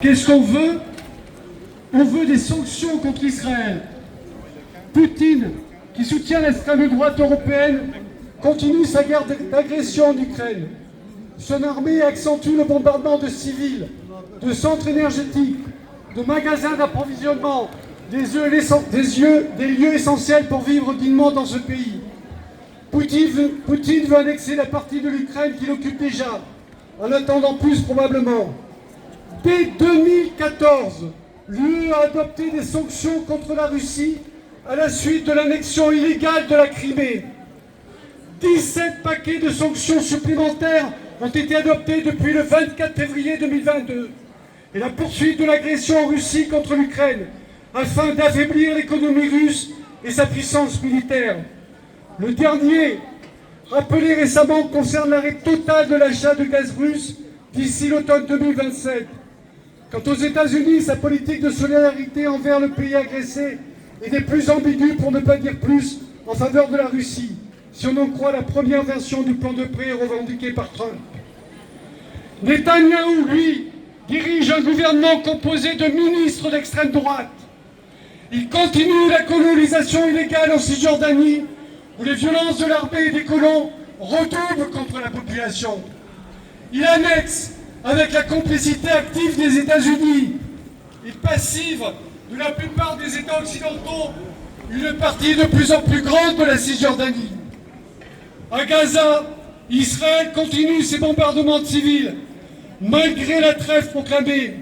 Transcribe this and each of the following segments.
Qu'est-ce qu'on veut? On veut des sanctions contre Israël. Poutine, qui soutient l'extrême droite européenne, continue sa guerre d'agression en Ukraine. Son armée accentue le bombardement de civils, de centres énergétiques, de magasins d'approvisionnement, des lieux essentiels pour vivre dignement dans ce pays. Poutine veut annexer la partie de l'Ukraine qu'il occupe déjà, en attendant plus probablement. Dès 2014, l'UE a adopté des sanctions contre la Russie à la suite de l'annexion illégale de la Crimée. 17 paquets de sanctions supplémentaires ont été adoptés depuis le 24 février 2022 et la poursuite de l'agression en Russie contre l'Ukraine afin d'affaiblir l'économie russe et sa puissance militaire. Le dernier, rappelé récemment, concerne l'arrêt total de l'achat de gaz russe d'ici l'automne 2027. Quant aux États-Unis, sa politique de solidarité envers le pays agressé est des plus ambiguës, pour ne pas dire plus, en faveur de la Russie, si on en croit la première version du plan de paix revendiqué par Trump. Netanyahou, lui, dirige un gouvernement composé de ministres d'extrême droite. Il continue la colonisation illégale en Cisjordanie, où les violences de l'armée et des colons redoublent contre la population. Il annexe, avec la complicité active des États-Unis et passive de la plupart des États occidentaux, une partie de plus en plus grande de la Cisjordanie. À Gaza, Israël continue ses bombardements de civils, malgré la trêve proclamée.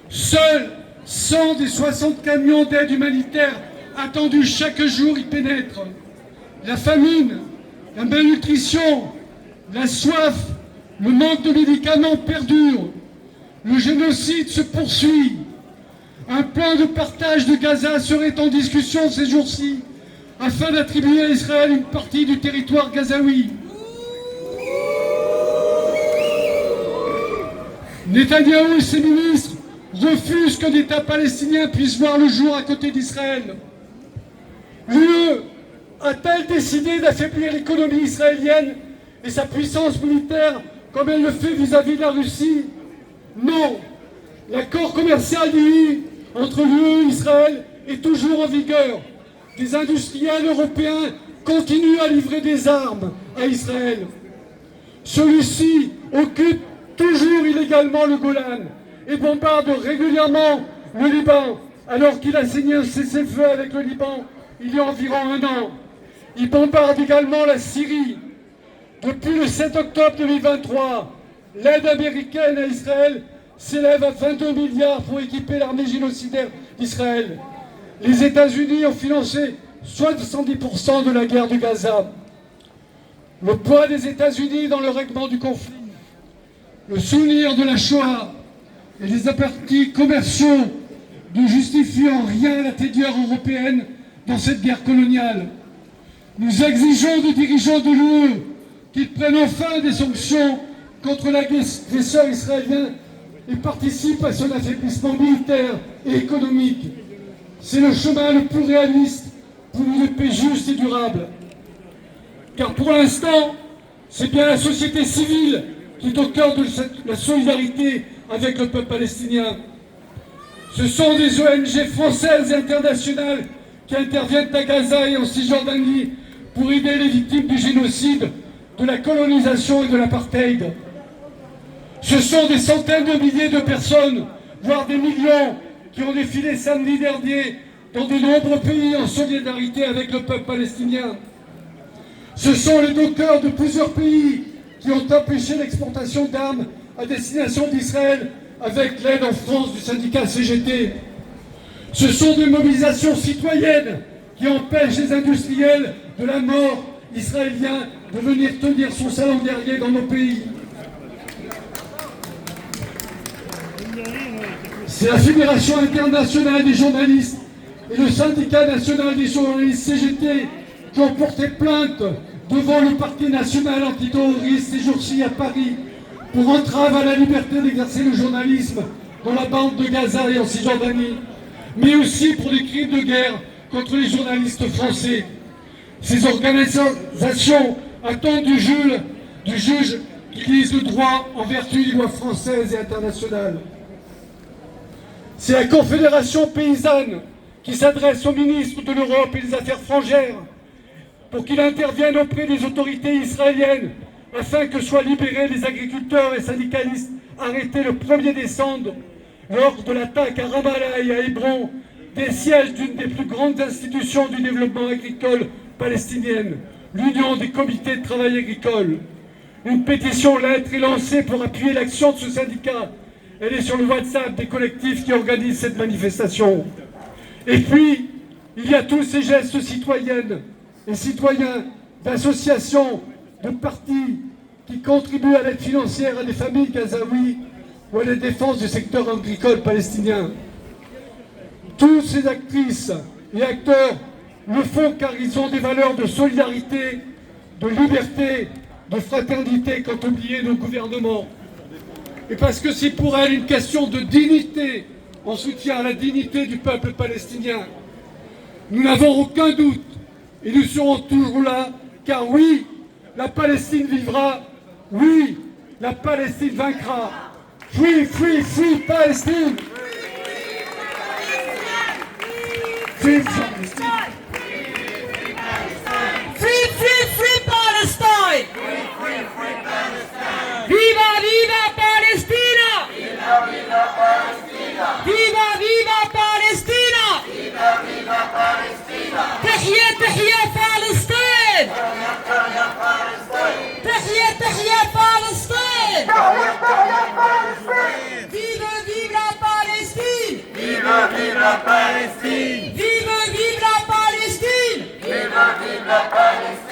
Seuls 100 des 60 camions d'aide humanitaire attendus chaque jour y pénètrent. La famine, la malnutrition, la soif, le manque de médicaments perdure. Le génocide se poursuit. Un plan de partage de Gaza serait en discussion ces jours-ci afin d'attribuer à Israël une partie du territoire gazaoui. Netanyahou et ses ministres refusent qu'un État palestinien puisse voir le jour à côté d'Israël. L'UE a-t-elle décidé d'affaiblir l'économie israélienne et sa puissance militaire comme elle le fait vis-à-vis de la Russie? Non. L'accord commercial entre l'UE et Israël est toujours en vigueur. Des industriels européens continuent à livrer des armes à Israël. Celui-ci occupe toujours illégalement le Golan et bombarde régulièrement le Liban, alors qu'il a signé un cessez-le-feu avec le Liban il y a environ un an. Il bombarde également la Syrie. Depuis le 7 octobre 2023, l'aide américaine à Israël s'élève à 22 milliards pour équiper l'armée génocidaire d'Israël. Les États-Unis ont financé 70% de la guerre de Gaza. Le poids des États-Unis dans le règlement du conflit, le souvenir de la Shoah et les appétits commerciaux ne justifient en rien la tédière européenne dans cette guerre coloniale. Nous exigeons des dirigeants de l'UE qu'ils prennent enfin des sanctions contre l'agresseur israélien et participent à son affaiblissement militaire et économique. C'est le chemin le plus réaliste pour une paix juste et durable. Car pour l'instant, c'est bien la société civile qui est au cœur de la solidarité avec le peuple palestinien. Ce sont des ONG françaises et internationales qui interviennent à Gaza et en Cisjordanie pour aider les victimes du génocide, de la colonisation et de l'apartheid. Ce sont des centaines de milliers de personnes, voire des millions, qui ont défilé samedi dernier dans de nombreux pays en solidarité avec le peuple palestinien. Ce sont les dockers de plusieurs pays qui ont empêché l'exportation d'armes à destination d'Israël avec l'aide en France du syndicat CGT. Ce sont des mobilisations citoyennes qui empêchent les industriels de la mort israélien de venir tenir son salon guerrier dans nos pays. C'est la Fédération internationale des journalistes et le syndicat national des journalistes CGT qui ont porté plainte devant le parquet national antiterroriste ces jours-ci à Paris pour entrave à la liberté d'exercer le journalisme dans la bande de Gaza et en Cisjordanie, mais aussi pour des crimes de guerre contre les journalistes français. Ces organisations attendent du juge qui lise le droit en vertu des lois françaises et internationales. C'est la Confédération paysanne qui s'adresse au ministre de l'Europe et des Affaires étrangères pour qu'il intervienne auprès des autorités israéliennes afin que soient libérés les agriculteurs et syndicalistes arrêtés le 1er décembre lors de l'attaque à Ramallah et à Hébron, des sièges d'une des plus grandes institutions du développement agricole palestinienne, l'Union des comités de travail agricole. Une pétition lettre est lancée pour appuyer l'action de ce syndicat. Elle est sur le WhatsApp des collectifs qui organisent cette manifestation. Et puis, il y a tous ces gestes citoyennes et citoyens, d'associations, de partis qui contribuent à l'aide financière à des familles gazaouis ou à la défense du secteur agricole palestinien. Tous ces actrices et acteurs le font car ils ont des valeurs de solidarité, de liberté, de fraternité qu'ont oublié nos gouvernements. Et parce que c'est pour elles une question de dignité, en soutien à la dignité du peuple palestinien. Nous n'avons aucun doute et nous serons toujours là, car oui, la Palestine vivra, oui, la Palestine vaincra. Free, free, free Palestine! Free Palestine! Free, free, free Palestine! Viva, viva Palestina! Viva, viva Palestina! Viva, viva Palestina! Viva, viva Palestina! تحيا تحيا فلسطين! تحيا فلسطين! تحيا تحيا فلسطين! تحيا تحيا فلسطين! Viva, viva Palestine! Viva, viva Palestine! Viva, viva Palestine! Viva, viva Palestine!